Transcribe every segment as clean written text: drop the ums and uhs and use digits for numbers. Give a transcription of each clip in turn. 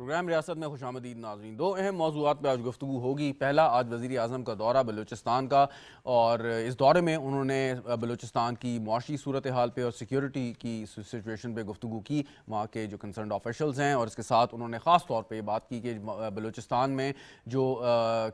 Programme ریاست میں خوش آمدید ناظرین. دو اہم موضوعات پہ آج گفتگو ہوگی. پہلا آج وزیر اعظم کا دورہ بلوچستان کا, اور اس دورے میں انہوں نے بلوچستان کی معاشی صورتحال پہ اور سیکیورٹی کی سچویشن پہ گفتگو کی, وہاں کے جو کنسرنڈ آفیشلز ہیں, اور اس کے ساتھ انہوں نے خاص طور پہ یہ بات کی کہ بلوچستان میں جو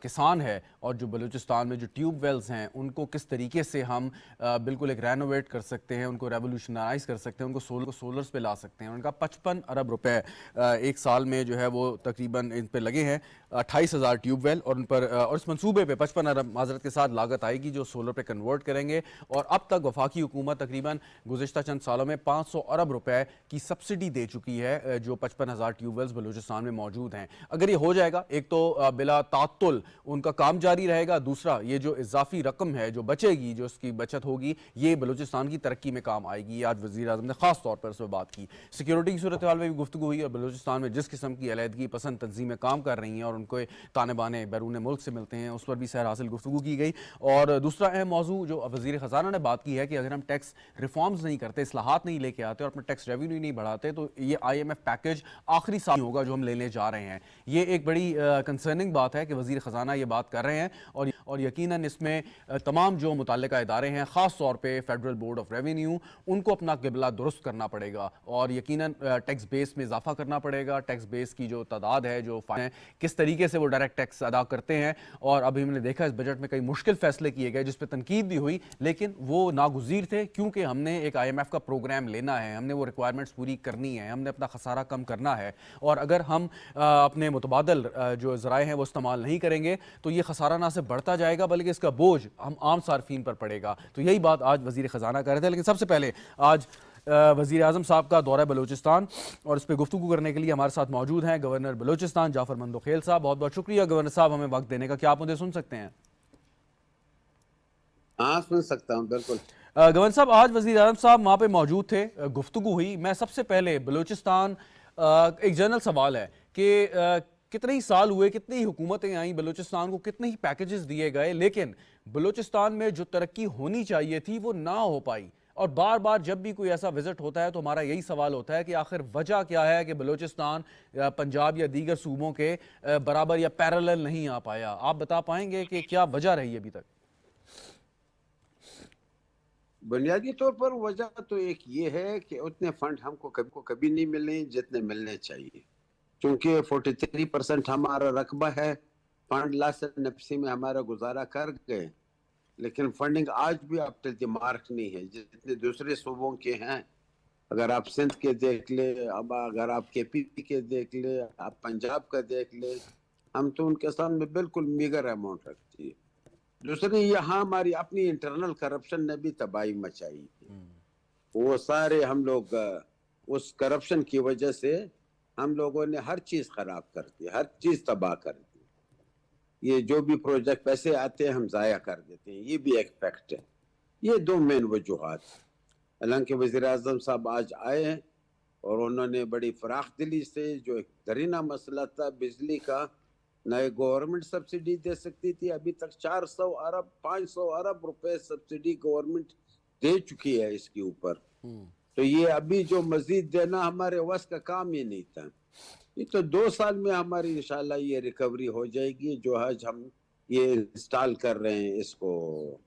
کسان ہے اور جو بلوچستان میں جو ٹیوب ویلز ہیں ان کو کس طریقے سے ہم بالکل ایک رینوویٹ کر سکتے ہیں, ان کو ریولوشنائز کر سکتے ہیں, ان کو سولرز پہ لا سکتے ہیں. ان کا 55 ارب روپے ایک سال میں جو ہے وہ تقریباً ان پہ لگے ہیں, 28,000 ٹیوب ویل, اور ان پر اور اس منصوبے پہ 55 ارب معذرت کے ساتھ لاگت آئے گی جو سولر پہ کنورٹ کریں گے. اور اب تک وفاقی حکومت تقریباً گزشتہ چند سالوں میں 500 ارب روپے کی سبسڈی دے چکی ہے جو 55,000 ٹیوب ویلز بلوچستان میں موجود ہیں. اگر یہ ہو جائے گا, ایک تو بلا تعطل ان کا کام جاری رہے گا, دوسرا یہ جو اضافی رقم ہے جو بچے گی, جو اس کی بچت ہوگی, یہ بلوچستان کی ترقی میں کام آئے گی. آج وزیر اعظم نے خاص طور پر اس پہ بات کی. سیکیورٹی کی صورتحال میں بھی گفتگو ہوئی, اور بلوچستان میں جس قسم کی علیحدگی پسند تنظیمیں کام کر رہی ہیں اور ان کو تانے بانے بیرون ملک سے ملتے ہیں, اس پر بھی سیر حاصل گفتگو کی گئی. اور دوسرا اہم موضوع جو وزیر خزانہ نے بات کی ہے کہ اگر ہم ٹیکس ریفارمز نہیں کرتے, اصلاحات نہیں لے کے آتے اور اپنا ٹیکس ریونیو نہیں بڑھاتے, تو یہ IMF پیکج آخری سال ہوگا جو ہم لینے جا رہے ہیں. یہ ایک بڑی کنسرننگ بات ہے کہ وزیر خزانہ یہ بات کر رہے ہیں, اور یقیناً اس میں تمام جو متعلقہ ادارے ہیں, خاص طور پہ فیڈرل بورڈ آف ریونیو, ان کو اپنا قبلہ درست کرنا پڑے گا, اور یقیناً ٹیکس بیس میں اضافہ کرنا پڑے گا. ٹیکس بیس کی جو تعداد ہے, جو کس طریقے سے وہ ڈائریکٹ ٹیکس ادا کرتے ہیں, اور ابھی ہم نے دیکھا اس بجٹ میں کئی مشکل فیصلے کیے گئے جس پہ تنقید بھی ہوئی, لیکن وہ ناگزیر تھے کیونکہ ہم نے ایک IMF کا پروگرام لینا ہے, ہم نے وہ ریکوائرمنٹس پوری کرنی ہے, ہم نے اپنا خسارہ کم کرنا ہے. اور اگر ہم اپنے متبادل جو ذرائع ہیں وہ استعمال نہیں کریں گے تو یہ خسارہ نہ صرف بڑھتا جائے گا بلکہ اس کا بوجھ ہم عام صارفین پر پڑے گا. تو یہی بات آج وزیر خزانہ کر رہے تھے. لیکن سب سے پہلے آج وزیر اعظم صاحب کا دورہ بلوچستان, اور اس پہ گفتگو کرنے کے لیے ہمارے ساتھ موجود ہیں گورنر بلوچستان جعفر مندوخیل صاحب. بہت بہت شکریہ گورنر صاحب ہمیں وقت دینے کا. کیا آپ مجھے سن سکتے ہیں؟ ہاں سن سکتا ہوں, بالکل. گورنر صاحب, آج وزیر اعظم صاحب وہاں پہ موجود تھے, گفتگو ہوئی. میں سب سے پہلے بلوچستان, ایک جنرل سوال ہے کہ کتنے ہی سال ہوئے, کتنی ہی حکومتیں آئیں, بلوچستان کو کتنے ہی پیکیجز دیے گئے, لیکن بلوچستان میں جو ترقی ہونی چاہیے تھی وہ نہ ہو پائی. اور بار بار جب بھی کوئی ایسا وزٹ ہوتا ہے تو ہمارا یہی سوال ہوتا ہے کہ آخر وجہ کیا ہے کہ بلوچستان پنجاب یا دیگر صوبوں کے برابر یا پیرالل نہیں آ پایا. آپ بتا پائیں گے کہ کیا وجہ رہی ابھی تک؟ بنیادی طور پر وجہ تو ایک یہ ہے کہ اتنے فنڈ ہم کو کبھی نہیں ملے جتنے ملنے چاہیے, چونکہ 43% ہمارا رقبہ ہے. فنڈ لاس نفسی میں ہمارا گزارا کر گئے, لیکن فنڈنگ آج بھی اب ٹل دی مارک نہیں ہے جتنے دوسرے صوبوں کے ہیں. اگر آپ سندھ کے دیکھ لیں, اب اگر آپ KP کے دیکھ لیں, آپ پنجاب کا دیکھ لیں, ہم تو ان کے سامنے بالکل میگر اماؤنٹ رکھتی ہے. دوسرے یہاں ہماری اپنی انٹرنل کرپشن نے بھی تباہی مچائی ہے. وہ سارے ہم لوگ اس کرپشن کی وجہ سے ہم لوگوں نے ہر چیز خراب کر دی, ہر چیز تباہ کر دی. یہ جو بھی پروجیکٹ پیسے آتے ہیں ہم ضائع کر دیتے ہیں, یہ بھی ایک فیکٹ ہے. یہ دو مین وجوہات. حالانکہ وزیر اعظم صاحب آج آئے ہیں اور انہوں نے بڑی فراخ دلی سے, جو ایک درینہ مسئلہ تھا بجلی کا, نئے گورنمنٹ سبسڈی دے سکتی تھی, ابھی تک 400 ارب 500 ارب روپے سبسڈی گورنمنٹ دے چکی ہے اس کے اوپر. تو یہ ابھی جو مزید دینا ہمارے وس کا کام ہی نہیں تھا. یہ تو 2 سال میں ہماری انشاءاللہ یہ ریکوری ہو جائے گی. جو آج ہم یہ انسٹال کر رہے ہیں, اس کو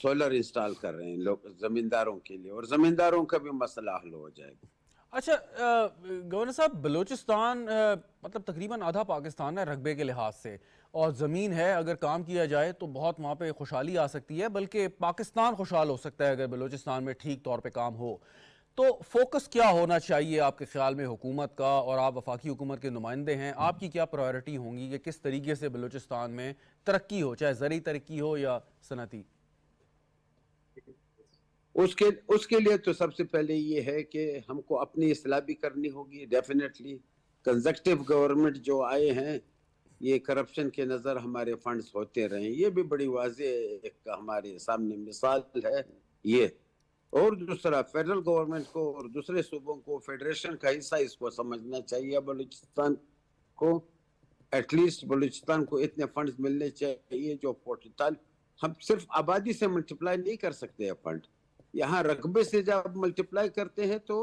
سولر انسٹال کر رہے ہیں لوگ زمینداروں کے لیے, اور زمینداروں کا بھی مسئلہ حل ہو جائے گا. اچھا گورنر صاحب, بلوچستان مطلب تقریباً آدھا پاکستان ہے رقبے کے لحاظ سے, اور زمین ہے, اگر کام کیا جائے تو بہت وہاں پہ خوشحالی آ سکتی ہے, بلکہ پاکستان خوشحال ہو سکتا ہے اگر بلوچستان میں ٹھیک طور پہ کام ہو. تو فوکس کیا ہونا چاہیے آپ کے خیال میں حکومت کا, اور آپ وفاقی حکومت کے نمائندے ہیں, آپ کی کیا پرائیورٹی ہوں گی کہ کس طریقے سے بلوچستان میں ترقی ہو, چاہے زرعی ترقی ہو یا صنعتی؟ اس کے لیے تو سب سے پہلے یہ ہے کہ ہم کو اپنی اصلاح بھی کرنی ہوگی. ڈیفینیٹلی کنزرویٹو گورنمنٹ جو آئے ہیں, یہ کرپشن کے نظر ہمارے فنڈز ہوتے رہیں, یہ بھی بڑی واضح ایک ہمارے سامنے مثال ہے یہ. اور دوسرا فیڈرل گورنمنٹ کو اور دوسرے صوبوں کو فیڈریشن کا حصہ اس کو سمجھنا چاہیے. بلوچستان کو ایٹ لیسٹ بلوچستان کو اتنے فنڈز ملنے چاہیے جو 45, ہم صرف آبادی سے ملٹیپلائی نہیں کر سکتے ہیں فنڈ, یہاں رقبے سے جب ملٹیپلائی کرتے ہیں تو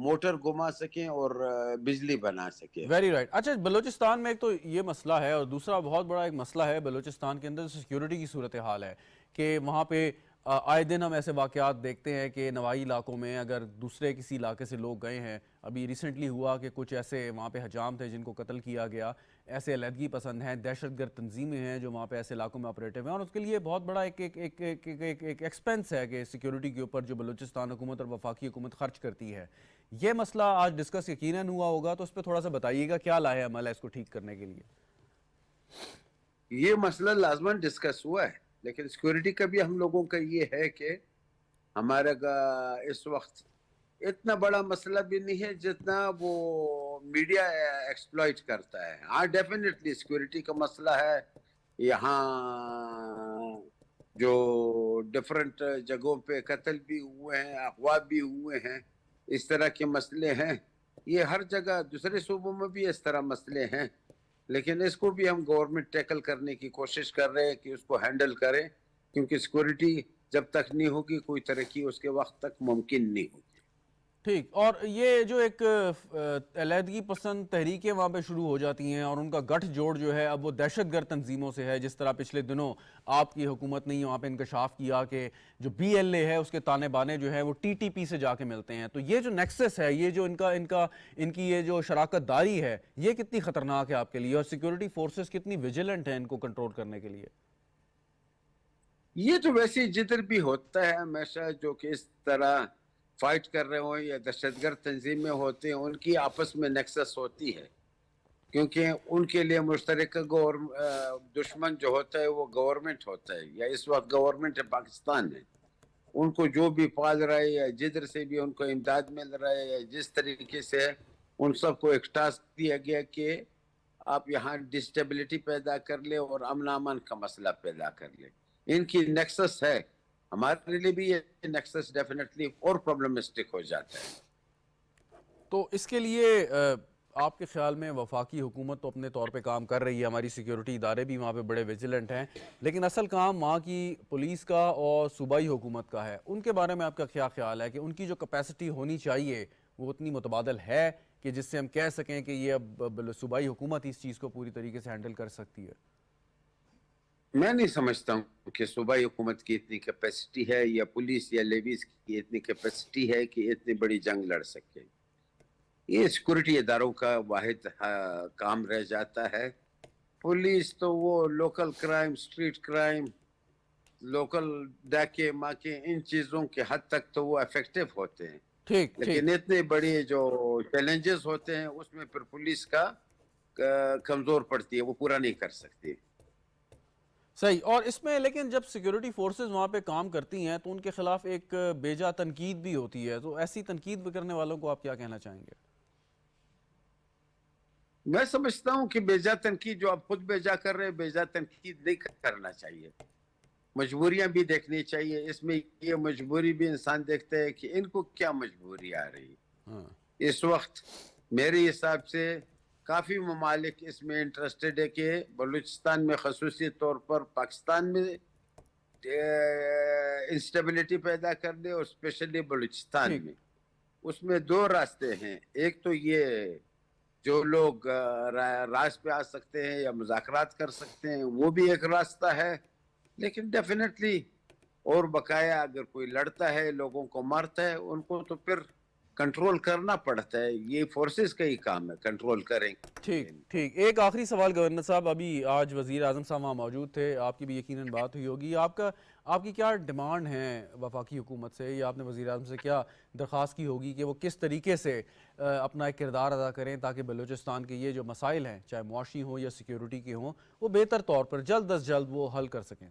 موٹر گھما سکیں اور بجلی بنا سکیں. Very right. اچھا بلوچستان میں ایک تو یہ مسئلہ ہے اور دوسرا بہت بڑا ایک مسئلہ ہے بلوچستان کے اندر سیکیورٹی کی صورتحال ہے کہ وہاں پہ آئے دن ہم ایسے واقعات دیکھتے ہیں کہ نوائی علاقوں میں اگر دوسرے کسی علاقے سے لوگ گئے ہیں، ابھی ریسنٹلی ہوا کہ کچھ ایسے وہاں پہ حجام تھے جن کو قتل کیا گیا، ایسے علیحدگی پسند ہیں، دہشت گرد تنظیمیں ہیں جو وہاں پہ ایسے علاقوں میں آپریٹو ہیں، اور اس کے لیے بہت بڑا ایک ایکسپینس ہے کہ سیکیورٹی کے اوپر جو بلوچستان حکومت اور وفاقی حکومت خرچ کرتی ہے. یہ مسئلہ آج ڈسکس یقیناً ہوا ہوگا، تو اس پہ تھوڑا سا بتائیے گا کیا لاہے عمل ہے اس کو ٹھیک کرنے کے لیے. یہ مسئلہ لازماً ڈسکس ہوا ہے، لیکن سیکورٹی کا بھی ہم لوگوں کا یہ ہے کہ ہمارا اس وقت اتنا بڑا مسئلہ بھی نہیں ہے جتنا وہ میڈیا ایکسپلائٹ کرتا ہے. ہاں ڈیفینیٹلی سیکورٹی کا مسئلہ ہے. یہاں جو ڈیفرنٹ جگہوں پہ قتل بھی ہوئے ہیں، اغوا بھی ہوئے ہیں، اس طرح کے مسئلے ہیں. یہ ہر جگہ دوسرے صوبوں میں بھی اس طرح مسئلے ہیں، لیکن اس کو بھی ہم گورنمنٹ ٹیکل کرنے کی کوشش کر رہے ہیں کہ اس کو ہینڈل کریں، کیونکہ سیکورٹی جب تک نہیں ہوگی کوئی ترقی اس کے وقت تک ممکن نہیں ہوگی. ٹھیک. اور یہ جو ایک علیحدگی پسند تحریکیں وہاں پہ شروع ہو جاتی ہیں اور ان کا گٹھ جوڑ جو ہے اب وہ دہشت گرد تنظیموں سے ہے، جس طرح پچھلے دنوں آپ کی حکومت نے وہاں پہ انکشاف کیا کہ جو بی ایل اے ہے اس کے تانے بانے جو ہیں وہ ٹی ٹی پی سے جا کے ملتے ہیں. تو یہ جو نیکسس ہے، یہ جو ان کی یہ جو شراکت داری ہے، یہ کتنی خطرناک ہے آپ کے لیے، اور سیکورٹی فورسز کتنی ویجیلنٹ ہیں ان کو کنٹرول کرنے کے لیے؟ یہ تو ویسے جدھر بھی ہوتا ہے ہمیشہ، جو کہ اس طرح فائٹ کر رہے ہوں یا دہشت گرد تنظیمیں ہوتے ہیں، ان کی آپس میں نیکسس ہوتی ہے، کیونکہ ان کے لیے مشترکہ دشمن جو ہوتا ہے وہ گورنمنٹ ہوتا ہے، یا اس وقت گورنمنٹ پاکستان ہے. ان کو جو بھی پال رہا ہے یا جدھر سے بھی ان کو امداد مل رہا ہے یا جس طریقے سے، ان سب کو ایک ٹاسک دیا گیا کہ آپ یہاں ڈسٹیبلٹی پیدا کر لیں اور امن امان کا مسئلہ پیدا کر لیں. ان کی نیکسس ہے. ہمارے لیے بھی یہ نیکسس ڈیفینیٹلی اور پرابلمسٹک ہو جاتا ہے. تو اس کے لیے آپ کے خیال میں وفاقی حکومت تو اپنے طور پہ کام کر رہی ہے، ہماری سیکیورٹی ادارے بھی وہاں پہ بڑے ویجیلنٹ ہیں، لیکن اصل کام وہاں کی پولیس کا اور صوبائی حکومت کا ہے. ان کے بارے میں آپ کا کیا خیال ہے کہ ان کی جو کیپیسٹی ہونی چاہیے وہ اتنی متبادل ہے کہ جس سے ہم کہہ سکیں کہ یہ اب صوبائی حکومت اس چیز کو پوری طریقے سے ہینڈل کر سکتی ہے؟ میں نہیں سمجھتا ہوں کہ صوبائی حکومت کی اتنی کیپیسٹی ہے یا پولیس یا لیویز کی اتنی کیپیسٹی ہے کہ اتنی بڑی جنگ لڑ سکے. یہ سیکورٹی اداروں کا واحد کام رہ جاتا ہے. پولیس تو وہ local crime, street crime, local ڈاکے ماکے، ان چیزوں کے حد تک تو وہ ایفیکٹو ہوتے ہیں، ٹھیک لیکن اتنے بڑی جو چیلنجز ہوتے ہیں اس میں پھر پولیس کا کمزور پڑتی ہے، وہ پورا نہیں کر سکتی. صحیح. اور اس میں لیکن جب سیکیورٹی فورسز وہاں پہ کام کرتی ہیں تو ان کے خلاف ایک بیجا تنقید بھی ہوتی ہے، تو ایسی تنقید کرنے والوں کو آپ کیا کہنا چاہیں گے؟ میں سمجھتا ہوں کہ بیجا تنقید جو آپ خود بیجا کر رہے ہیں، بیجا تنقید نہیں کرنا چاہیے. مجبوریاں بھی دیکھنی چاہیے. اس میں یہ مجبوری بھی انسان دیکھتا ہے کہ ان کو کیا مجبوری آ رہی. اس وقت میرے حساب سے کافی ممالک اس میں انٹرسٹڈ ہے کہ بلوچستان میں خصوصی طور پر پاکستان میں انسٹیبلٹی پیدا کر دے، اور اسپیشلی بلوچستان میں. اس میں دو راستے ہیں. ایک تو یہ جو لوگ راز پہ آ سکتے ہیں یا مذاکرات کر سکتے ہیں، وہ بھی ایک راستہ ہے، لیکن ڈیفینیٹلی اور بقایا اگر کوئی لڑتا ہے، لوگوں کو مارتا ہے، ان کو تو پھر کنٹرول کرنا پڑتا ہے. یہ فورسز کا ہی کام ہے، کنٹرول کریں. ٹھیک. ایک آخری سوال گورنر صاحب، ابھی آج وزیر اعظم صاحب وہاں موجود تھے، آپ کی بھی یقیناً بات ہوئی ہوگی. آپ کی کیا ڈیمانڈ ہیں وفاقی حکومت سے، یا آپ نے وزیر اعظم سے کیا درخواست کی ہوگی کہ وہ کس طریقے سے اپنا ایک کردار ادا کریں تاکہ بلوچستان کے یہ جو مسائل ہیں، چاہے معاشی ہوں یا سیکیورٹی کے ہوں، وہ بہتر طور پر جلد از جلد وہ حل کر سکیں؟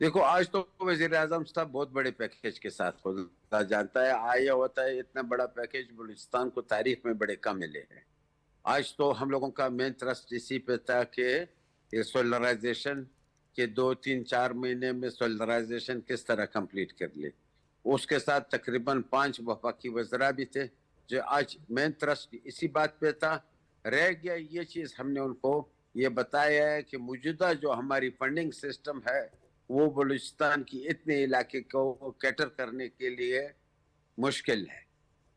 دیکھو، آج تو وزیر اعظم صاحب بہت بڑے پیکیج کے ساتھ خدا جانتا ہے آیا ہوتا ہے. اتنا بڑا پیکیج بلوچستان کو تاریخ میں بڑے کم ملے ہیں. آج تو ہم لوگوں کا مین تھرسٹ اسی پہ تھا کہ یہ سولرائزیشن کے 2-3-4 مہینے میں سولرائزیشن کس طرح کمپلیٹ کر لے. اس کے ساتھ تقریباً 5 وفاقی وزراء بھی تھے، جو آج مین تھرسٹ اسی بات پہ تھا. رہ گیا یہ چیز، ہم نے ان کو یہ بتایا ہے کہ موجودہ جو ہماری فنڈنگ سسٹم ہے وہ بلوچستان کی اتنے علاقے کو کیٹر کرنے کے لیے مشکل ہے.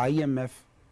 IMF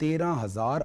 13,000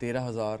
13,000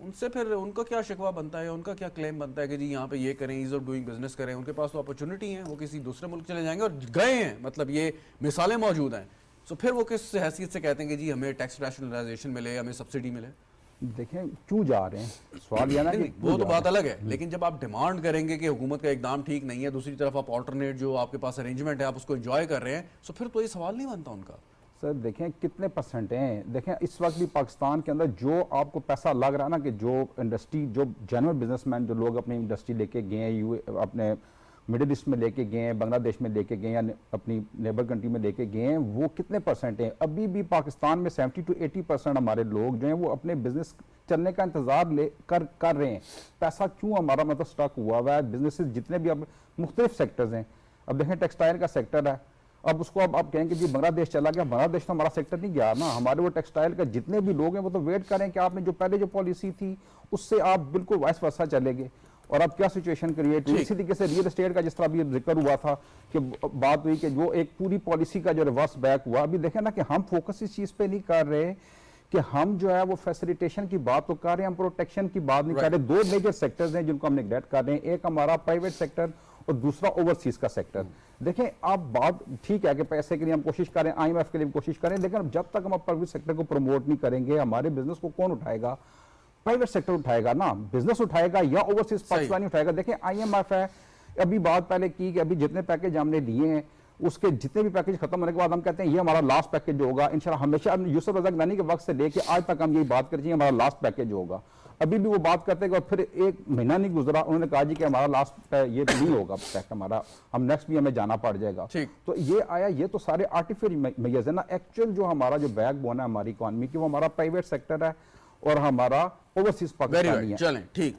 ان سے پھر ان کا کیا شکوہ بنتا ہے, ان کا کیا کلیم بنتا ہے کہ جی یہاں پہ یہ کریں, ایز آف ڈوئنگ بزنس کریں؟ ان کے پاس تو اپرچونٹی ہیں, وہ کسی دوسرے ملک چلے جائیں گے اور گئے ہیں, مطلب یہ مثالیں موجود ہیں. سو پھر وہ کس حیثیت سے کہتے ہیں کہ جی ہمیں ٹیکس ریشنلائزیشن ملے, ہمیں سبسڈی ملے؟ دیکھیں کیوں جا رہے ہیں, سوال یہ نا کہ وہ تو بات الگ ہے, لیکن جب آپ ڈیمانڈ کریں گے کہ حکومت کا اقدام ٹھیک نہیں ہے, دوسری طرف آپ آلٹرنیٹ جو آپ کے پاس ارینجمنٹ ہے آپ اس کو انجوائے کر رہے ہیں, سو پھر تو یہ سوال نہیں بنتا ان کا. سر دیکھیں کتنے پرسنٹ ہیں, دیکھیں اس وقت بھی پاکستان کے اندر جو آپ کو پیسہ لگ رہا ہے نا کہ جو انڈسٹری, جو جنرل بزنس مین, جو لوگ اپنی انڈسٹری لے کے گئے ہیں, اپنے مڈل ایسٹ میں لے کے گئے ہیں, بنگلہ دیش میں لے کے گئے ہیں, یا اپنی نیبر کنٹری میں لے کے گئے ہیں, وہ کتنے پرسنٹ ہیں؟ ابھی بھی پاکستان میں 70 to 80% ہمارے لوگ جو ہیں وہ اپنے بزنس چلنے کا انتظار کر رہے ہیں. پیسہ کیوں ہمارا مطلب سٹاک ہوا ہے؟ بزنسز جتنے بھی اب مختلف سیکٹرز ہیں, اب دیکھیں ٹیکسٹائل کا سیکٹر ہے, اب اس کو اب آپ کہیں کہ جی بنگلہ دیش چلا گیا, بنگلہ دیش تو ہمارا سیکٹر نہیں گیا نا, ہمارے وہ ٹیکسٹائل کا جتنے بھی لوگ ہیں وہ تو ویٹ کریں کہ آپ نے جو پہلے جو پالیسی تھی اس سے آپ بالکل وائس ورسا چلے گئے, اور اب کیا سچویشن کریٹ ہوئی. اسی طریقے سے ریئل اسٹیٹ کا جس طرح بھی ذکر ہوا تھا کہ بات ہوئی کہ جو ایک پوری پالیسی کا جو ریورس بیک ہوا, ابھی دیکھیں نا کہ ہم فوکس اس چیز پہ نہیں کر رہے کہ ہم جو ہے وہ فیسیلیٹیشن کی بات تو کر رہے ہیں, ہم پروٹیکشن کی بات نہیں کر رہے. دو میجر سیکٹرز ہیں جن کو ہم نیگلیکٹ کر رہے ہیں, ایک ہمارا پرائیویٹ سیکٹر اور دوسرا اوورسیز کا سیکٹر. دیکھیں آپ بات ٹھیک ہے کہ پیسے کے لیے ہم کوشش کریں, آئی ایم ایف کے لیے کوشش کریں, لیکن جب تک ہم پرائیویٹ سیکٹر کو پروموٹ نہیں کریں گے, ہمارے بزنس کو کون اٹھائے گا؟ پرائیویٹ سیکٹر اٹھائے گا نا, بزنس اٹھائے گا یا اوورسیز پاکستانی اٹھائے گا. دیکھیں آئی ایم ایف ہے, ابھی بات پہلے کی کہ ابھی جتنے پیکج ہم نے دیے ہیں اس کے جتنے بھی پیکج ختم ہونے کے بعد ہم کہتے ہیں یہ ہمارا لاسٹ پیکج ہوگا انشاءاللہ. ہمیشہ یوسف رزاق گنانی کے وقت سے لے کے آج تک ہم یہی بات کرتے ہیں ہمارا لاسٹ پیکج ہوگا. ابھی بھی وہ بات کرتے ہیں, اور پھر ایک مہینہ نہیں گزرا انہوں نے کہا جی کہ ہمارا لاسٹ یہ نہیں ہوگا پیک ہمارا, ہم نیکسٹ بھی ہمیں جانا پڑ جائے گا. تو یہ آیا, یہ تو سارے آرٹیفیشل میجرز ہیں نا. ایکچوئل جو ہمارا جو بیک بون ہے ہماری اکانومی کی, وہ ہمارا پرائیویٹ سیکٹر ہے اور ہمارا اوورسیز پاکستانی ہے. چلیں ٹھیک.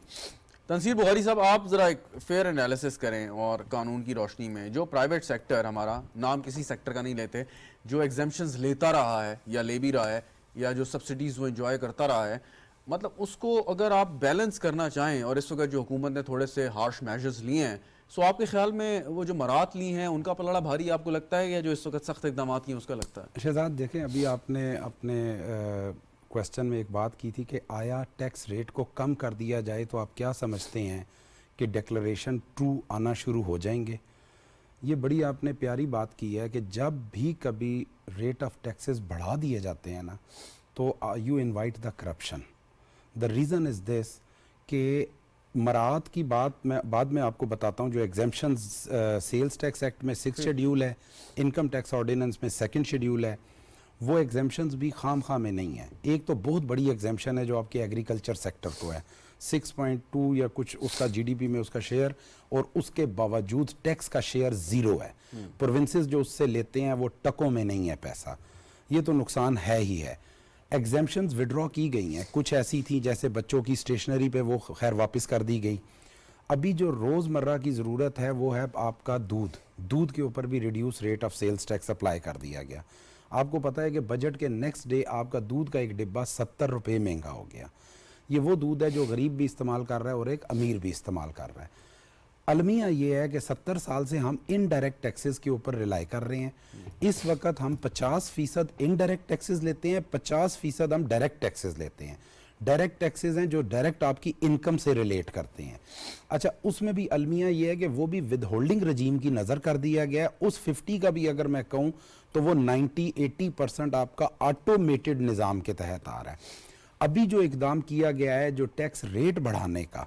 تنصیر بخاری صاحب, آپ ذرا ایک فیئر انالیسس کریں اور قانون کی روشنی میں جو پرائیویٹ سیکٹر ہمارا, نام کسی سیکٹر کا نہیں لیتے, جو ایگزمپشنز لیتا رہا ہے یا لے بھی رہا ہے, یا جو سبسڈیز وہ انجوائے کرتا رہا ہے, مطلب اس کو اگر آپ بیلنس کرنا چاہیں, اور اس وقت جو حکومت نے تھوڑے سے ہارش میجرز لیے ہیں, سو آپ کے خیال میں وہ جو مرات لی ہیں ان کا پلڑا بھاری آپ کو لگتا ہے, یا جو اس وقت سخت اقدامات کیے ہیں اس کا لگتا ہے؟ شہزاد دیکھیں, ابھی آپ نے اپنے کویسچن میں ایک بات کی تھی کہ آیا ٹیکس ریٹ کو کم کر دیا جائے تو آپ کیا سمجھتے ہیں کہ ڈیکلریشن ٹرو آنا شروع ہو جائیں گے؟ یہ بڑی آپ نے پیاری بات کی ہے کہ جب بھی کبھی ریٹ آف ٹیکسز بڑھا دیے جاتے ہیں نا تو you invite the corruption. The reason is this کہ مراعات کی بات میں بعد میں آپ کو بتاتا ہوں. جو ایگزمپشنز سیلز ٹیکس ایکٹ میں 6 شیڈیول ہے, انکم ٹیکس آرڈیننس میں 2 شیڈیول ہے, وہ ایگزمپشنز بھی خام خواہ میں نہیں ہیں. ایک تو بہت بڑی ایگزمپشن ہے جو آپ کے ایگریکلچر سیکٹر کو ہے, 6.2 یا کچھ اس کا جی ڈی پی میں اس کا شیئر, اور اس کے باوجود ٹیکس کا شیئر 0 ہے. پروونسز جو اس سے لیتے ہیں وہ ٹکوں میں نہیں ہے پیسہ, یہ تو نقصان ہے ہی ہے. ایگزمپشنز وڈرا کی گئی ہیں, کچھ ایسی تھیں جیسے بچوں کی اسٹیشنری پہ, وہ خیر واپس کر دی گئی. ابھی جو روز مرہ کی ضرورت ہے وہ ہے آپ کا دودھ کے اوپر بھی reduce rate of sales tax apply کر دیا گیا. آپ کو پتہ ہے کہ بجٹ کے نیکسٹ ڈے آپ کا دودھ کا ایک ڈبہ 70 روپے مہنگا ہو گیا. یہ وہ دودھ ہے جو غریب بھی استعمال کر رہا ہے اور ایک امیر بھی استعمال کر رہا ہے. المیہ یہ ہے کہ 70 سال سے ہم انڈائریکٹ ٹیکسز کے اوپر ریلائی کر رہے ہیں. اس وقت ہم 50% انڈائریکٹ ٹیکسز لیتے ہیں, 50% ہم ڈائریکٹ ٹیکسز لیتے ہیں. ڈائریکٹ ٹیکسز ہیں جو ڈائریکٹ آپ کی انکم سے ریلیٹ کرتے ہیں. اچھا, اس میں بھی المیہ یہ ہے کہ وہ بھی ود ہولڈنگ رجیم کی نظر کر دیا گیا ہے. اس 50 کا بھی اگر میں کہوں تو وہ 90-80% آپ کا آٹومیٹڈ نظام کے تحت آ رہا ہے. ابھی جو اقدام کیا گیا ہے جو ٹیکس ریٹ بڑھانے کا,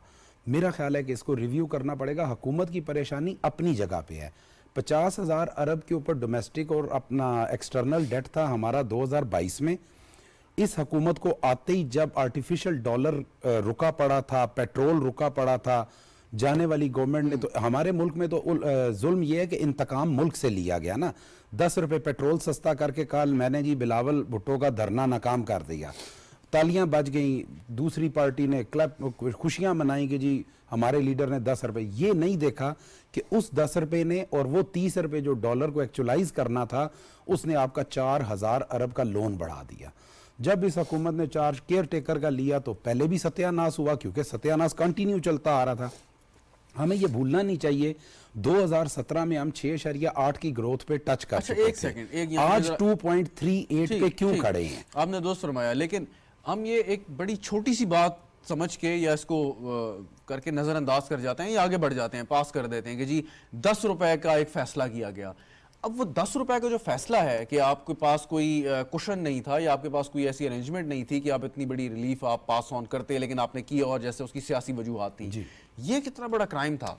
میرا خیال ہے کہ اس کو ریویو کرنا پڑے گا. حکومت کی پریشانی اپنی جگہ پہ ہے. 50,000 ارب کے اوپر ڈومیسٹک اور اپنا ایکسٹرنل ڈیٹ تھا ہمارا 2022 میں. اس حکومت کو آتے ہی جب آرٹیفیشل ڈالر رکا پڑا تھا, پیٹرول رکا پڑا تھا, جانے والی گورنمنٹ نے, تو ہمارے ملک میں تو ظلم یہ ہے کہ انتقام ملک سے لیا گیا نا. 10 روپے پیٹرول سستا کر کے کل میں نے جی بلاول بھٹو کا دھرنا ناکام کر دیا, تالیاں بج گئیں, دوسری پارٹی نے خوشیاں منائیں کہ جی ہمارے لیڈر نے 10 روپے. یہ نہیں دیکھا کہ اس 10 روپے نے اور وہ 30 روپے جو ڈالر کو ایکچولائز کرنا تھا, اس نے آپ کا 4,000 ارب کا لون بڑھا دیا. جب اس حکومت نے چارج کیئر ٹیکر کا لیا تو پہلے بھی ستیہ ناس ہوا, کیونکہ ستیہ ناس کنٹینیو چلتا آ رہا تھا. ہمیں یہ بھولنا نہیں چاہیے 2017 میں ہم 6.8 کی گروتھ پہ ٹچ کر چکے تھے, آج 2.38 پہ کیوں کھڑے ہیں. آپ نے درست فرمایا, لیکن ہم یہ ایک بڑی چھوٹی سی بات سمجھ کے یا اس کو کر کے نظر انداز کر جاتے ہیں یا آگے بڑھ جاتے ہیں, پاس کر دیتے ہیں کہ جی 10 روپے کا ایک فیصلہ کیا گیا. اب وہ 10 روپے کا جو فیصلہ ہے کہ آپ کے پاس کوئی کشن نہیں تھا یا آپ کے پاس کوئی ایسی ارینجمنٹ نہیں تھی کہ آپ اتنی بڑی ریلیف آپ پاس آن کرتے, لیکن آپ نے کی اور جیسے اس کی سیاسی وجوہات تھیں, یہ کتنا بڑا کرائم تھا.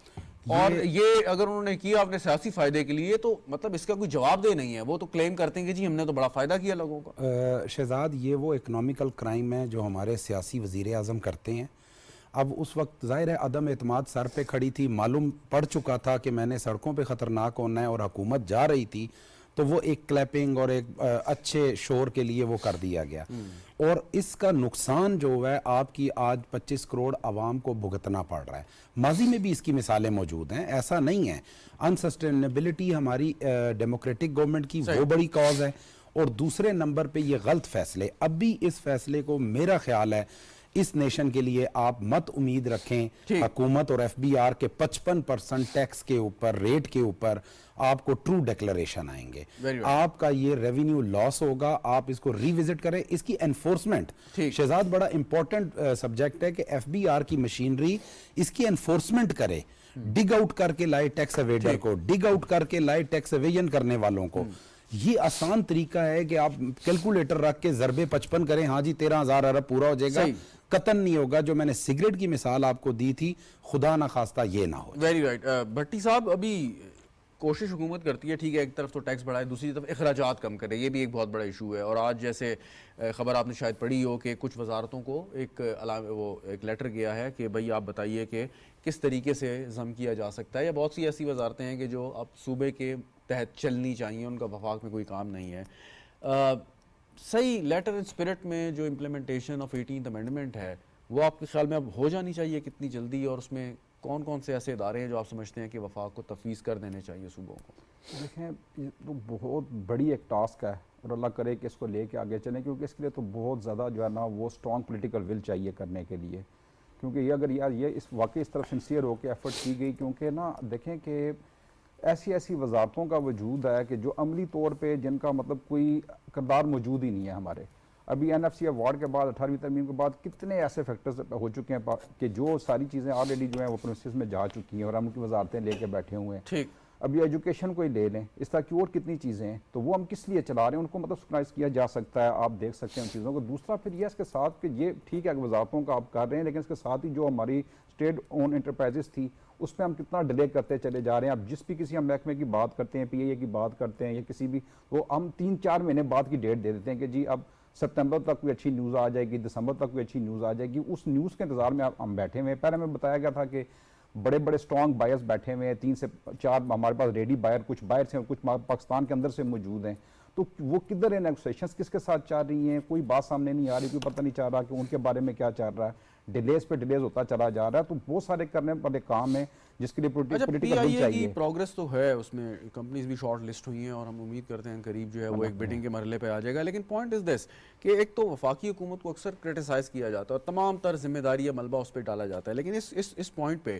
اور یہ اگر انہوں نے کیا اپنے سیاسی فائدے کے لیے تو مطلب اس کا کوئی جواب دہ نہیں ہے. وہ تو کلیم کرتے ہیں کہ جی ہم نے تو بڑا فائدہ کیا لوگوں کا. شہزاد, یہ وہ اکنامیکل کرائم ہے جو ہمارے سیاسی وزیر اعظم کرتے ہیں. اب اس وقت ظاہر ہے عدم اعتماد سر پہ کھڑی تھی, معلوم پڑ چکا تھا کہ میں نے سڑکوں پہ خطرناک ہونا ہے اور حکومت جا رہی تھی, تو وہ ایک کلیپنگ اور ایک اچھے شور کے لیے وہ کر دیا گیا. اور اس کا نقصان جو ہے آپ کی آج 25 کروڑ عوام کو بھگتنا پڑ رہا ہے. ماضی میں بھی اس کی مثالیں موجود ہیں, ایسا نہیں ہے. انسسٹینیبلٹی ہماری ڈیموکریٹک گورنمنٹ کی وہ بڑی کاز ہے, اور دوسرے نمبر پہ یہ غلط فیصلے. اب بھی اس فیصلے کو میرا خیال ہے اس نیشن کے لیے آپ مت امید رکھیں حکومت اور ایف بی آر کے 55% ٹیکس کے اوپر, ریٹ کے اوپر آپ کو ٹرو ڈیکلریشن آئیں گے. آپ کا یہ ریونیو لاس ہوگا, آپ اس کو ری وزٹ کریں. اس کی انفورسمنٹ شہزاد بڑا امپورٹنٹ سبجیکٹ ہے کہ ایف بی آر کی مشینری اس کی انفورسمنٹ کرے, ڈگ آؤٹ کر کے لائے ٹیکس ایویڈر کو, ڈگ آؤٹ کر کے لائے ٹیکس ایویژن کرنے والوں کو. یہ آسان طریقہ ہے کہ آپ کیلکولیٹر رکھ کے ضرب 55 کریں, ہاں جی 13,000 ارب پورا ہو جائے گا, قطن نہیں ہوگا. جو میں نے سگریٹ کی مثال آپ کو دی تھی, خدا نہ خواستہ یہ نہ ہو. Very right. بھٹی صاحب, ابھی کوشش حکومت کرتی ہے, ٹھیک ہے, ایک طرف تو ٹیکس بڑھائے, دوسری طرف اخراجات کم کرے, یہ بھی ایک بہت بڑا ایشو ہے. اور آج جیسے خبر آپ نے شاید پڑھی ہو کہ کچھ وزارتوں کو ایک لیٹر گیا ہے کہ بھئی آپ بتائیے کہ کس طریقے سے ضم کیا جا سکتا ہے, یا بہت سی ایسی وزارتیں ہیں کہ جو اب صوبے کے تحت چلنی چاہیے, ان کا وفاق میں کوئی کام نہیں ہے. صحیح لیٹر اینڈ اسپرٹ میں جو امپلیمنٹیشن آف 18th امینڈمنٹ ہے وہ آپ کے خیال میں اب ہو جانی چاہیے کتنی جلدی, اور اس میں کون کون سے ایسے ادارے ہیں جو آپ سمجھتے ہیں کہ وفاق کو تفویض کر دینے چاہیے صوبوں کو؟ دیکھیں, یہ تو بہت بڑی ایک ٹاسک ہے, اور اللہ کرے کہ اس کو لے کے آگے چلیں, کیونکہ اس کے لیے تو بہت زیادہ جو ہے نا وہ اسٹرانگ پولیٹیکل ول چاہیے کرنے کے لیے. کیونکہ یہ اگر یہ اس واقعی اس طرف سنسیئر ہو کے ایفرٹ کی گئی, کیونکہ نا دیکھیں کہ ایسی وزارتوں کا وجود ہے کہ جو عملی طور پہ جن کا مطلب کوئی کردار موجود ہی نہیں ہے ہمارے. ابھی این ایف سی ایوارڈ کے بعد 18ویں ترمیم کے بعد کتنے ایسے فیکٹرز ہو چکے ہیں کہ جو ساری چیزیں آلریڈی جو ہیں وہ پروسیس میں جا چکی ہیں اور ہم کی وزارتیں لے کے بیٹھے ہوئے ہیں. ٹھیک, ابھی ایجوکیشن کو ہی لے لیں, اس طرح کی اور کتنی چیزیں ہیں, تو وہ ہم کس لیے چلا رہے ہیں, ان کو مطلب سکنائز کیا جا سکتا ہے, آپ دیکھ سکتے ہیں ان چیزوں کو. دوسرا پھر یہ اس کے ساتھ کہ یہ ٹھیک ہے کہ وزارتوں کا آپ کر رہے ہیں, لیکن اس کے ساتھ ہی جو ہماری اسٹیٹ اون انٹرپرائزز تھی اس پہ ہم کتنا ڈیلے کرتے چلے جا رہے ہیں. اب جس بھی کسی ہم محکمے کی بات کرتے ہیں, پی اے کی بات کرتے ہیں یا کسی بھی, وہ ہم 3-4 مہینے بعد کی ڈیٹ دے دیتے ہیں کہ جی اب سپتمبر تک کوئی اچھی نیوز آ جائے گی, دسمبر تک کوئی اچھی نیوز آ جائے گی. اس نیوز کے انتظار میں ہم بیٹھے ہوئے ہیں. پہلے ہمیں بتایا گیا تھا کہ بڑے بڑے اسٹرانگ بائرز بیٹھے ہوئے ہیں, 3 سے 4 ہمارے پاس ریڈی بائر, کچھ بائرس ہیں اور کچھ پاکستان کے اندر سے موجود ہیں. تو وہ کدھر ہیں نیگوسیشنز, کس کے ساتھ چل رہی ہیں, کوئی بات سامنے نہیں آ رہی, کوئی پتہ نہیں چل رہا کہ ان کے بارے میں کیا چل رہا ہے. ڈیلیز پہ ڈیلیز ہوتا چلا جا رہا ہے. تو بہت سارے کرنے والے کام ہیں جس کے لیے پولیٹیکل ول چاہیے. پروگریس تو ہے, اس میں کمپنیز بھی شارٹ لسٹ ہوئی ہیں اور ہم امید کرتے ہیں قریب جو ہے وہ ایک بیڈنگ کے مرحلے پہ آ جائے گا. لیکن پوائنٹ از دس کہ ایک تو وفاقی حکومت کو اکثر کرٹیسائز کیا جاتا ہے اور تمام تر ذمہ داری یا ملبہ اس پہ ڈالا جاتا ہے, لیکن اس پوائنٹ پہ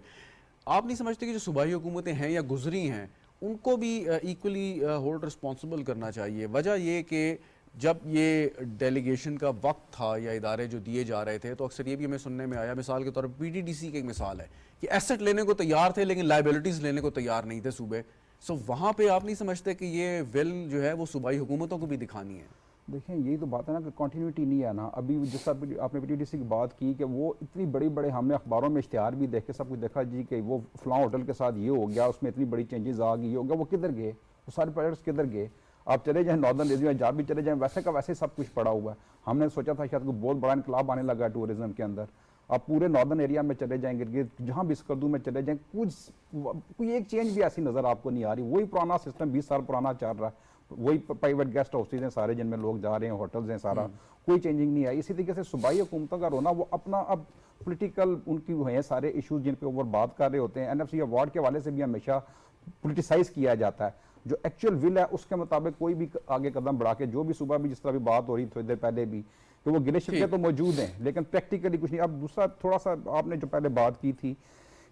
آپ نہیں سمجھتے کہ جو صوبائی حکومتیں ہیں یا گزری ہیں ان کو بھی ایکولی ہولڈ رسپانسبل کرنا چاہیے؟ وجہ یہ کہ جب یہ ڈیلیگیشن کا وقت تھا یا ادارے جو دیے جا رہے تھے تو اکثر یہ بھی ہمیں سننے میں آیا, مثال کے طور پر پی ٹی ڈی سی کی ایک مثال ہے کہ ایسٹ لینے کو تیار تھے لیکن لائبلٹیز لینے کو تیار نہیں تھے صوبے. سو وہاں پہ آپ نہیں سمجھتے کہ یہ ول جو ہے وہ صوبائی حکومتوں کو بھی دکھانی ہے؟ دیکھیں, یہی تو بات ہے نا کہ کنٹینیوٹی نہیں ہے نا. ابھی جس آپ نے پی ٹی ڈی سی کی بات کی کہ وہ اتنی بڑے ہم نے اخباروں میں اشتہار بھی دیکھ کے سب کچھ دیکھا جی کہ وہ فلاں ہوٹل کے ساتھ یہ ہو گیا, اس میں اتنی بڑی چینجز آ گئی, یہ ہو گیا. وہ کدھر گئے, وہ سارے پروجیکٹس کدھر گئے؟ آپ چلے جائیں ناردرن ریجن میں, جہاں بھی چلے جائیں ویسے کا ویسے سب کچھ پڑا ہوا ہے. ہم نے سوچا تھا شاید کوئی بہت بڑا انقلاب آنے لگا ہے ٹورزم کے اندر. آپ پورے ناردرن ایریا میں چلے جائیں گے, جہاں بھی اسکردو میں چلے جائیں, کوئی ایک چینج بھی ایسی نظر آپ کو نہیں آ رہی. وہی پرانا سسٹم 20 سال پرانا چل رہا ہے, وہی پرائیویٹ گیسٹ ہاؤسز ہیں سارے جن میں لوگ جا رہے ہیں, ہوٹلز ہیں, سارا کوئی چینجنگ نہیں آئی. اسی طریقے سے صوبائی حکومتوں کا رونا, وہ اپنا اب پولیٹیکل ان کی ہیں سارے ایشوز جن پہ اوور بات کر رہے ہوتے ہیں. این ایف سی ایوارڈ کے حوالے سے بھی ہمیشہ پولیٹیسائز کیا جاتا ہے. جو ایکچوئل ول ہے اس کے مطابق کوئی بھی آگے قدم بڑھا کے, جو بھی صبح بھی جس طرح بھی بات ہو رہی تھوڑی دیر پہلے بھی, کہ وہ گلے شکوے تو موجود ہیں لیکن پریکٹیکلی کچھ نہیں. اب دوسرا تھوڑا سا آپ نے جو پہلے بات کی تھی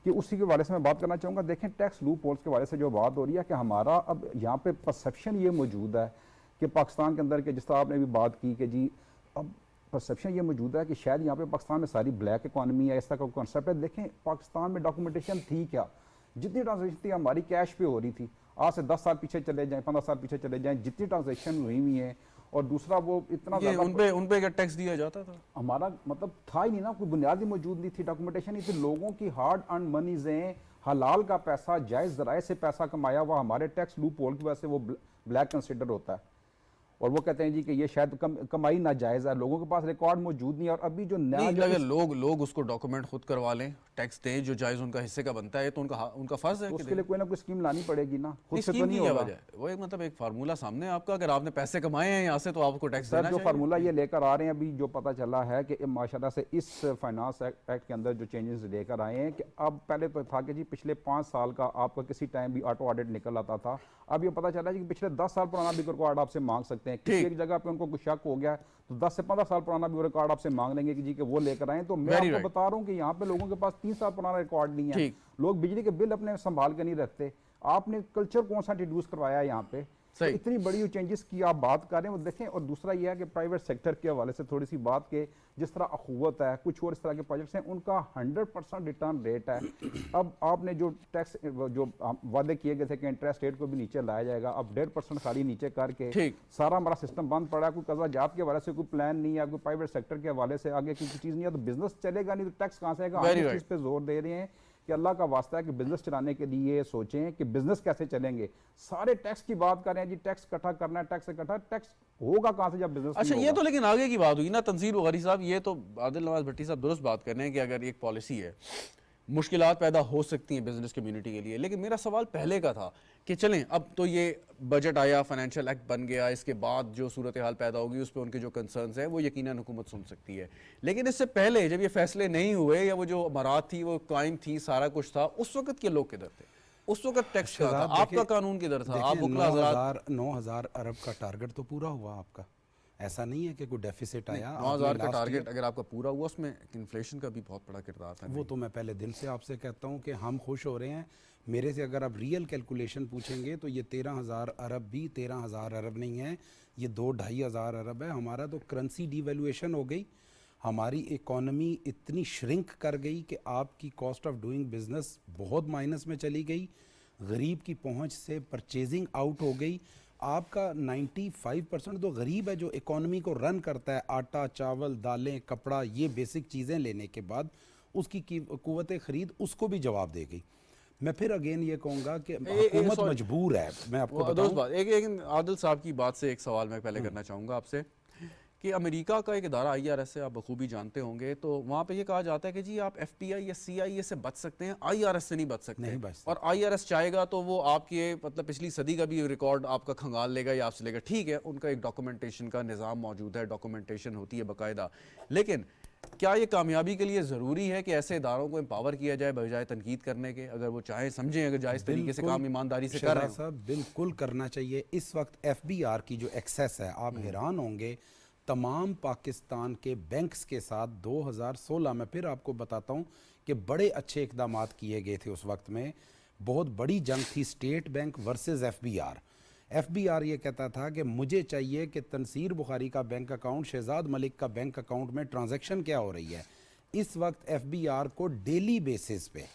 کہ اسی کے حوالے سے میں بات کرنا چاہوں گا. دیکھیں, ٹیکس لوپ ہولز کے حوالے سے جو بات ہو رہی ہے کہ ہمارا اب یہاں پہ پرسیپشن یہ موجود ہے کہ پاکستان کے اندر کہ جس طرح آپ نے بھی بات کی کہ جی اب پرسیپشن یہ موجود ہے کہ شاید یہاں پہ پاکستان میں ساری بلیک اکانومی ہے، اس طرح کا کانسیپٹ ہے. دیکھیں پاکستان میں ڈاکومنٹیشن تھی کیا، جتنی ٹرانزیکشن تھی ہماری کیش پہ ہو رہی تھی. آج سے 10 سال پیچھے چلے جائیں، 15 سال پیچھے چلے جائیں، جتنی ٹرانزیکشن ہوئی ہوئی ہیں، اور دوسرا وہ اتنا یہ زیادہ ان پہ کیا ٹیکس دیا جاتا تھا؟ ہمارا مطلب تھا ہی نہیں نا، کوئی بنیادی موجود نہیں تھی، ڈاکومنٹیشن نہیں تھی. لوگوں کی ہارڈ ارن منیز ہیں، حلال کا پیسہ، جائز ذرائع سے پیسہ کمایا ہوا ہمارے ٹیکس لوپ ہول کی وجہ سے وہ بلیک کنسیڈر ہوتا ہے. اور وہ کہتے ہیں جی کہ یہ شاید کمائی ناجائز ہے. لوگوں کے پاس ریکارڈ موجود نہیں ہے. اور ابھی جو نیا نہیں، اگر لوگ اس کو ڈاکومنٹ خود کروا لیں، ٹیکس دیں جو جائز ان کا حصے کا بنتا ہے، تو ان کا فرض ہے اس کہ کے لیے کوئی نہ کوئی اسکیم لانی پڑے گی نا، خود سے تو اسکیم کی نہیں کیا ہوگا. وجہ ہے؟ وہ ایک مطلب ایک فارمولا سامنے ہے آپ کا، اگر آپ نے پیسے کمائے ہیں یہاں سے تو آپ کو ٹیکس سر دینا جو چاہیے. فارمولا یہ لے کر آ رہے ہیں ابھی جو پتہ چلا ہے کہ ماشاءاللہ سے اس فائنانس ایکٹ کے اندر جو چینجز لے کر آئے ہیں کہ اب پہلے تو تھا کہ جی پچھلے 5 سال کا آپ کا کسی ٹائم بھی آٹو آڈٹ نکل آتا تھا. اب یہ پتہ چلا ہے کہ پچھلے 10 سال پرانا بھی ریکارڈ آپ سے مانگ سکتے ہیں. کسی ایک جگہ پہ ان کو کچھ شک ہو گیا تو 10 سے 15 سال پرانا بھی ریکارڈ آپ سے مانگ لیں گے کہ جی کہ وہ لے کر آئیں. تو میں آپ کو بتا رہا ہوں کہ یہاں پہ لوگوں کے پاس 3 سال پرانا ریکارڈ نہیں ہے. لوگ بجلی کے بل اپنے سنبھال کے نہیں رکھتے. آپ نے کلچر کون سا انٹروڈیوس کروایا ہے یہاں پہ؟ تو اتنی بڑی چینجز کی آپ بات کر رہے ہیں وہ دیکھیں. اور دوسرا یہ ہے کہ پرائیویٹ سیکٹر کے حوالے سے تھوڑی سی بات کہ جس طرح اخوت ہے، کچھ اور اس طرح کے پروجیکٹس ہیں، ان کا 100% ریٹرن ریٹ ہے. اب آپ نے جو ٹیکس جو وعدے کیے گئے تھے کہ انٹرسٹ ریٹ کو بھی نیچے لایا جائے گا، اب 1.5% خالی نیچے کر کے سارا ہمارا سسٹم بند پڑا ہے. کوئی قرضہ جات کے حوالے سے کوئی پلان نہیں ہے، کوئی پرائیویٹ سیکٹر کے حوالے سے آگے کوئی چیز نہیں ہے. تو بزنس چلے گا نہیں تو ٹیکس کہاں سے آئے گا؟ ہم اس چیز پہ زور دے رہے ہیں کہ اللہ کا واسطہ ہے کہ بزنس چلانے کے لیے سوچیں کہ بزنس کیسے چلیں گے. سارے ٹیکس کی بات کر رہے ہیں جی ٹیکس اکٹھا کرنا ہے، ٹیکس اکٹھا، ٹیکس ہوگا کہاں سے جب بزنس؟ اچھا یہ تو لیکن آگے کی بات ہوئی نا تنصیر بغاری صاحب. یہ تو عادل نواز بھٹی صاحب درست بات کر رہے ہیں کہ اگر ایک پالیسی ہے مشکلات پیدا ہو سکتی ہیں بزنس کمیونٹی کے لیے. لیکن میرا سوال پہلے کا تھا کہ چلیں اب تو یہ بجٹ آیا، فائنینشیل ایکٹ بن گیا، اس کے بعد جو صورتحال پیدا ہوگی اس پہ ان کے جو کنسرنز ہیں وہ یقیناً حکومت سن سکتی ہے. لیکن اس سے پہلے جب یہ فیصلے نہیں ہوئے یا وہ جو امارات تھی وہ قائم تھی، سارا کچھ تھا، اس وقت کے لوگ کدھر تھے؟ اس وقت ٹیکس کیا تھا؟ آپ کا قانون کدھر تھا؟ آپ وکلا حضرات 9,000 ارب کا ٹارگٹ تو پورا ہوا آپ کا. ایسا نہیں ہے کہ کوئی ڈیفیسٹ آیا. 9,000 کا ٹارگٹ اگر آپ کا پورا ہوا، اس میں انفلیشن کا بھی بہت بڑا کردار تھا. وہ تو میں پہلے دل سے آپ سے کہتا ہوں کہ ہم خوش ہو رہے ہیں. میرے سے اگر آپ ریئل کیلکولیشن پوچھیں گے تو یہ 13,000 ارب بھی 13,000 ارب نہیں ہے، یہ 2-2.5 ارب ہے. ہمارا تو کرنسی ڈی ویلویشن ہو گئی، ہماری اکانومی اتنی شرنک کر گئی کہ آپ کی کاسٹ آف ڈوئنگ بزنس بہت مائنس میں چلی گئی. غریب کی پہنچ سے پرچیزنگ آؤٹ ہو گئی. آپ کا 95% تو غریب ہے جو اکانومی کو رن کرتا ہے. آٹا، چاول، دالیں، کپڑا، یہ بیسک چیزیں لینے کے بعد اس کی قوت خرید اس کو بھی جواب دے گئی. میں پھر اگین یہ کہوں گا کہ حکومت مجبور ہے. میں آپ کو بتاؤں ایک عادل صاحب کی بات سے ایک سوال میں پہلے کرنا چاہوں گا آپ سے کہ امریکہ کا ایک ادارہ IRS ہے، آپ بخوبی جانتے ہوں گے، تو وہاں پہ یہ کہا جاتا ہے کہ جی آپ FTI یا CIA سے بچ سکتے ہیں، IRS سے نہیں بچ سکتے. اور IRS چاہے گا تو وہ آپ کے مطلب پچھلی صدی کا بھی ریکارڈ آپ کا کھنگال لے گا یا آپ سے لے گا. ٹھیک ہے، ان کا ایک ڈاکومنٹیشن کا نظام موجود ہے، ڈاکومنٹیشن ہوتی ہے باقاعدہ. لیکن کیا یہ کامیابی کے لیے ضروری ہے کہ ایسے اداروں کو امپاور کیا جائے بجائے تنقید کرنے کے؟ اگر وہ چاہیں سمجھیں، اگر جائز طریقے سے کام ایمانداری سے کر رہے ہیں. صاحب بالکل کرنا چاہیے. اس وقت FBR کی جو ایکسیس ہے، آپ حیران ہوں گے، تمام پاکستان کے بینکس کے ساتھ 2016 میں پھر آپ کو بتاتا ہوں کہ بڑے اچھے اقدامات کیے گئے تھے. اس وقت میں بہت بڑی جنگ تھی state bank versus FBR. FBR یہ کہتا تھا کہ مجھے چاہیے کہ تنصیر بخاری کا بینک اکاؤنٹ، شہزاد ملک کا بینک اکاؤنٹ میں ٹرانزیکشن کیا ہو رہی ہے. اس وقت FBR کو ڈیلی بیسس پہ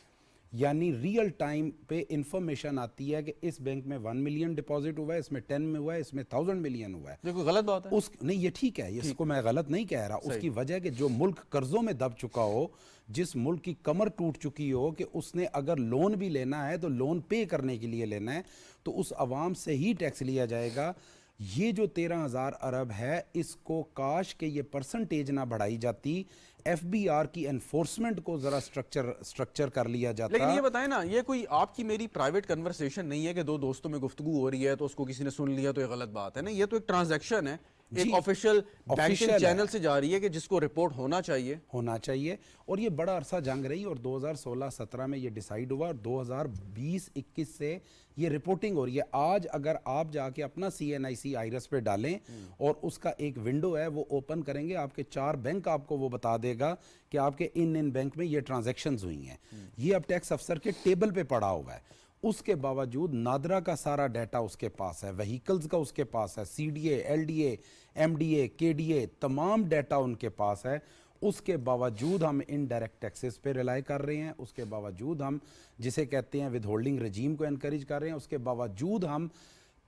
یعنی ریئل ٹائم پہ انفارمیشن آتی ہے کہ اس بینک میں 1 ملین ڈپازٹ ہوا ہے، اس میں 10 میں ہوا ہے، اس میں 1000 ملین ہوا ہے. یہ کوئی غلط بات ہے؟ نہیں، یہ ٹھیک ہے، اس کو میں غلط نہیں کہہ رہا. اس کی وجہ کہ جو ملک قرضوں میں دب چکا ہو، جس ملک کی کمر ٹوٹ چکی ہو کہ اس نے اگر لون بھی لینا ہے تو لون پے کرنے کے لیے لینا ہے تو اس عوام سے ہی ٹیکس لیا جائے گا. یہ جو 13,000 ارب ہے، اس کو کاش کہ یہ پرسنٹیج نہ بڑھائی جاتی، FBR کی انفورسمنٹ کو ذرا سٹرکچر کر لیا جاتا. لیکن یہ بتائیں نا، یہ کوئی آپ کی میری پرائیویٹ کنورسیشن نہیں ہے کہ دو دوستوں میں گفتگو ہو رہی ہے تو اس کو کسی نے سن لیا تو یہ غلط بات ہے. نا، یہ تو ایک ٹرانزیکشن ہے، ایک آفیشیل بینکنگ چینل سے جا رہی ہے کہ جس کو رپورٹ ہونا چاہیے. اور یہ بڑا عرصہ جنگ رہی اور 2016-17 میں یہ ڈیسائیڈ ہوا اور 2020-21 سے یہ رپورٹنگ ہو رہی ہے. آج اگر آپ جا کے اپنا CNIC IRS پہ ڈالیں اور اس کا ایک ونڈو ہے وہ اوپن کریں گے، آپ کے 4 بینک آپ کو وہ بتا دے گا کہ آپ کے ان بینک میں یہ ٹرانزیکشنز ہوئی ہیں. یہ اب ٹیکس افسر کے ٹیبل پہ پڑا ہوا ہے. اس کے باوجود نادرا کا سارا ڈیٹا اس کے پاس ہے, وہیکلز کا اس کے پاس ہے, C D A, L D A, M D A, K D اے, تمام ڈیٹا ان کے پاس ہے. اس کے باوجود ہم انڈائریکٹ ٹیکسز پہ ریلائی کر رہے ہیں, اس کے باوجود ہم جسے کہتے ہیں ود ہولڈنگ رجیم کو انکریج کر رہے ہیں, اس کے باوجود ہم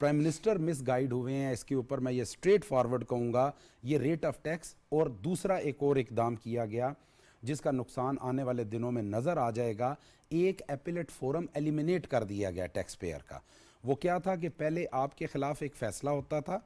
پرائم منسٹر مس گائیڈ ہوئے ہیں. اس کے اوپر میں یہ اسٹریٹ فارورڈ کہوں گا, یہ ریٹ آف ٹیکس. اور دوسرا ایک اور اقدام کیا گیا جس کا نقصان آنے والے دنوں میں نظر آ جائے گا, ایک ایپیلیٹ فورم ایلیمینیٹ کر دیا گیا ٹیکس پیئر کا. وہ کیا تھا کہ پہلے آپ کے خلاف ایک فیصلہ ہوتا تھا,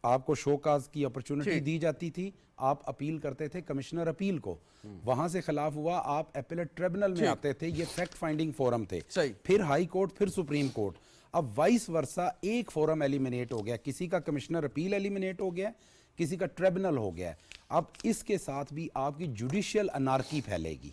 آپ کو شو کاز کی اپرچونٹی دی جاتی تھی, آپ اپیل کرتے تھے کمشنر اپیل کو, وہاں سے خلاف ہوا آپ ایپیلیٹ ٹریبونل میں آتے تھے, یہ فیکٹ فائنڈنگ فورم تھے, پھر ہائی کورٹ, پھر سپریم کورٹ. اب وائس ورسا ایک فورم ایلیمینیٹ ہو گیا, کسی کا کمشنر اپیل ایلیمینیٹ ہو گیا, کسی کا ٹریبونل ہو گیا. اب اس کے ساتھ بھی آپ کی جوڈیشل انارکی پھیلے گی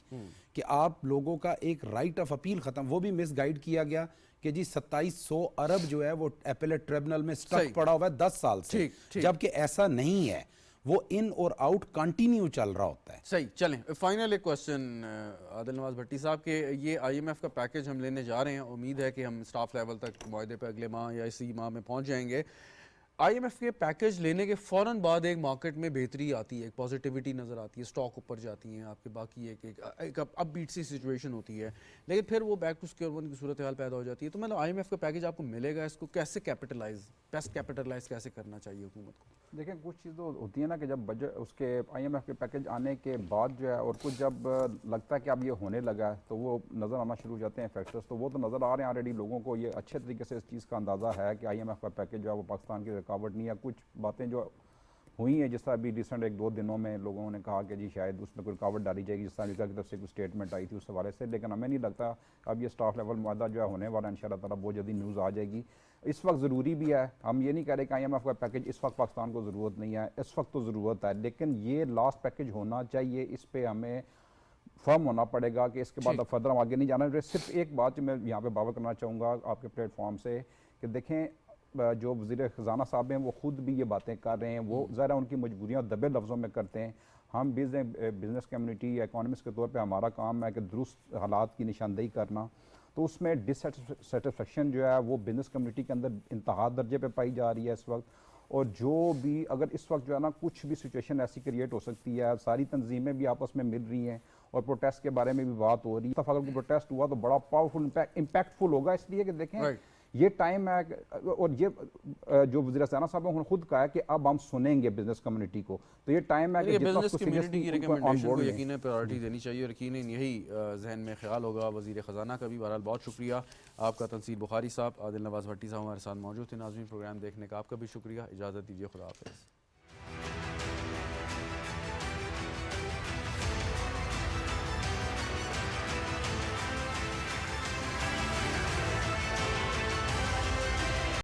کہ آپ لوگوں کا ایک رائٹ آف اپیل ختم. وہ بھی مس گائیڈ کیا گیا کہ جی 2700 ارب جو ہے وہ ایپیلیٹ ٹریبونل میں سٹک پڑا ہوا ہے 10 سال سے, جبکہ ایسا نہیں ہے, وہ ان اور آؤٹ کنٹینیو چل رہا ہوتا ہے. صحیح. چلیں فائنل ایک کوسچن عادل نواز بھٹی صاحب کہ یہ آئی ایم ایف کا پیکج ہم لینے جا رہے ہیں, امید ہے کہ ہم اسٹاف لیول تک معاہدے پہ اگلے ماہ یا اسی ماہ میں پہنچ جائیں گے. آئی ایم ایف کے پیکج لینے کے فوراً بعد ایک مارکیٹ میں بہتری آتی ہے, ایک پازیٹیوٹی نظر آتی ہے, سٹاک اوپر جاتی ہیں آپ کے, باقی ایک اپ بیٹ سی سچویشن ہوتی ہے, لیکن پھر وہ بیک ٹو اسکوئر ون کی صورتحال پیدا ہو جاتی ہے. تو مطلب آئی ایم ایف کا پیکج آپ کو ملے گا, اس کو کیسے بیسٹ کیپٹلائز کیسے کرنا چاہیے حکومت کو؟ دیکھیں کچھ چیز تو ہوتی ہے نا کہ جب بجٹ اس کے آئی ایم ایف کے پیکج آنے کے بعد جو ہے اور کچھ جب لگتا ہے کہ اب یہ ہونے لگا ہے تو وہ نظر آنا شروع ہو جاتے ہیں فیکٹرز, تو وہ تو نظر آ رہے ہیں آلریڈی لوگوں کو. یہ اچھے طریقے سے اس چیز کا اندازہ ہے کہ آئی ایم ایف کا پیکج جو ہے وہ پاکستان کی رکاوٹ نہیں ہے. کچھ باتیں جو ہوئی ہیں جس طرح ابھی ریسنٹ 1-2 دنوں میں لوگوں نے کہا کہ جی شاید اس میں کوئی رکاوٹ ڈالی جائے گی, جس طرح امریکہ کی طرف سے کوئی اسٹیٹمنٹ آئی تھی اس حوالے سے, لیکن ہمیں نہیں لگتا اب یہ اسٹاف لیول معاہدہ جو ہے ہونے والا ہے ان شاء اللہ تعالیٰ بہت جلدی نیوز آ جائے گی. اس وقت ضروری بھی ہے, ہم یہ نہیں کہہ رہے کہ آئی ایم ایف کا پیکج اس وقت پاکستان کو ضرورت نہیں ہے, اس وقت تو ضرورت ہے, لیکن یہ لاسٹ پیکج ہونا چاہیے, اس پہ ہمیں فرم ہونا پڑے گا کہ اس کے بعد اب فردر ہم آگے نہیں جانا. صرف ایک بات جو میں یہاں پہ بابر کرنا چاہوں گا آپ کے پلیٹ فارم سے کہ دیکھیں جو وزیر خزانہ صاحب ہیں وہ خود بھی یہ باتیں کر رہے ہیں, وہ ذرا ان کی مجبوریاں دبے لفظوں میں کرتے ہیں. ہم بزنس کمیونٹی یا اکانومسٹ کے طور پہ ہمارا کام ہے کہ درست حالات کی نشاندہی کرنا, تو اس میں ڈس سیٹسفیکشن جو ہے وہ بزنس کمیونٹی کے اندر انتہا درجے پہ پائی جا رہی ہے اس وقت. اور جو بھی اگر اس وقت جو ہے نا کچھ بھی سچویشن ایسی کریٹ ہو سکتی ہے, ساری تنظیمیں بھی آپس میں مل رہی ہیں اور پروٹیسٹ کے بارے میں بھی بات ہو رہی ہے. اگر کوئی پروٹیسٹ ہوا تو بڑا پاورفل امپیکٹفل ہوگا, اس لیے کہ دیکھیں یہ ٹائم ہے. اور یہ جو وزیر خزانہ صاحب نے خود کہا ہے کہ اب ہم سنیں گے بزنس کمیونٹی کو, تو یہ ٹائم ہے کہ بزنس کمیونٹی کی ریکمنڈیشن کو یقیناً پرائرٹی دینی چاہیے, اور یقیناً یہی ذہن میں خیال ہوگا وزیر خزانہ کا بھی. بہرحال بہت شکریہ آپ کا تنصیر بخاری صاحب, عادل نواز بھٹی صاحب ہمارے ساتھ موجود تھے. ناظرین پروگرام دیکھنے کا آپ کا بھی شکریہ, اجازت دیجیے, خدا حافظ.